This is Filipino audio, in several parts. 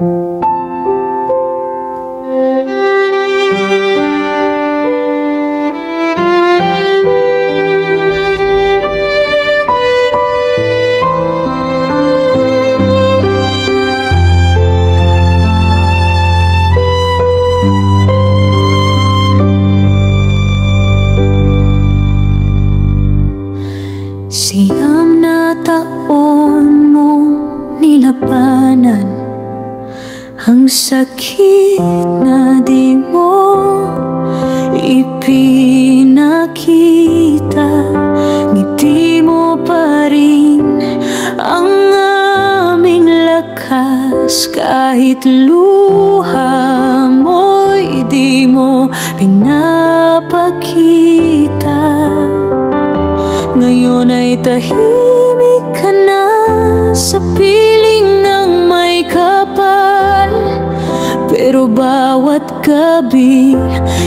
Siyam na taon mong nilabanan ang sakit na di mo ipinakita. Ngiti mo pa rin ang aming lakas, kahit luha mo'y di mo pinapakita. Ngayon ay tahimik ka na sa piling ng may kapal, pero bawat gabi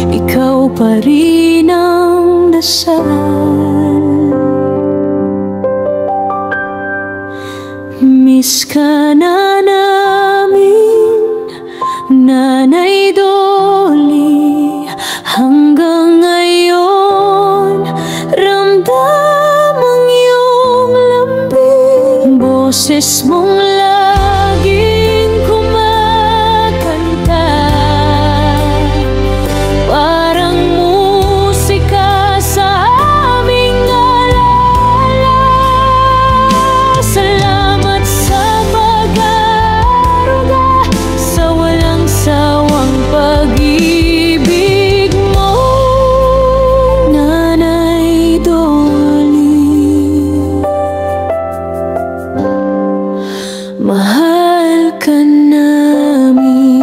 ikaw pa rin ang dasal. Miss ka na namin, Nanay Dolly. Hanggang ngayon ramdam ang iyong lambing, boses mong laging kumakanta, parang musika sa aming alala. Salamat sa pag-aaruga, sa walang sawang pag-ibig mo, Nanay Dolly. Mahal ka namin.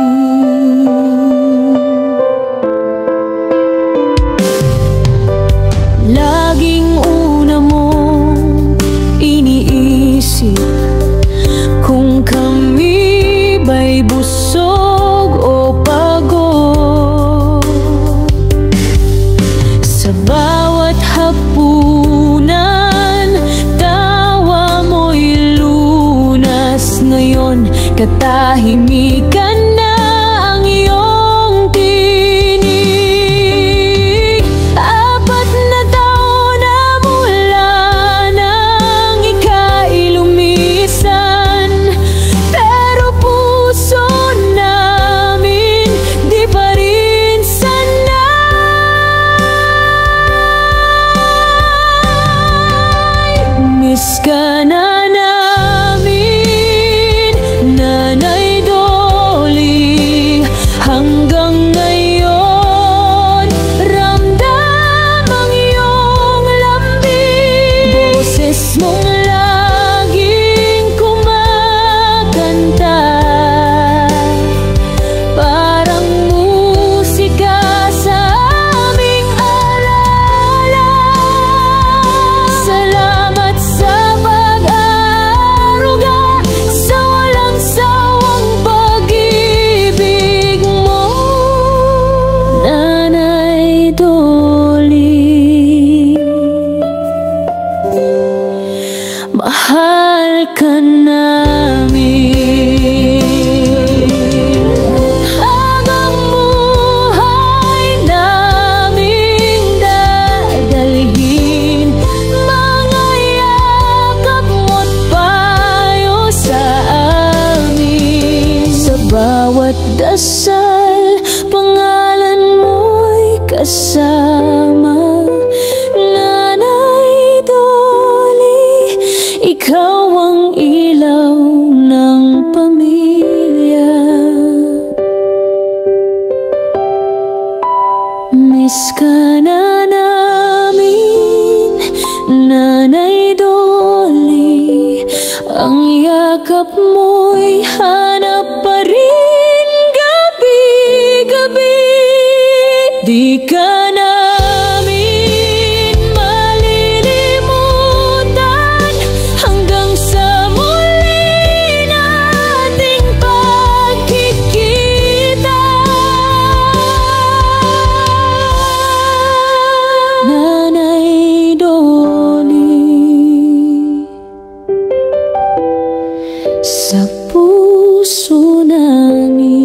Laging una mong iniisip kung kami ba'y busog o pagod. Sa bawat hapunan, tawa mo'y lunas. Ngayon katahimikan na ang iyong tinig. 4 na taon na mula nang ika'y lumisan, pero puso namin di pa rin sanay. Miss ka na namin, Nanay Dolly. Hanggang ngayon ramdam ang iyong lambing, boses mong laging kumakanta, parang musika sa aming alala. Salamat sa pag-aaruga, sa walang sawang pag-ibig mo, Nanay Dolly. Mahal ka namin. Habang buhay naming dadalhin mga yakap mo't payo sa amin. Sa bawat dasal, pangalan mo'y kasama, Nanay Dolly. Ikaw ang ilaw ng pamilya. Miss ka na namin, Nanay Dolly. Ang yakap mo'y hanap pa rin gabi-gabi. Di ka namin malilimutan hanggang sa muli nating pagkikita, Nanay Dolly. Sa puso puso namin.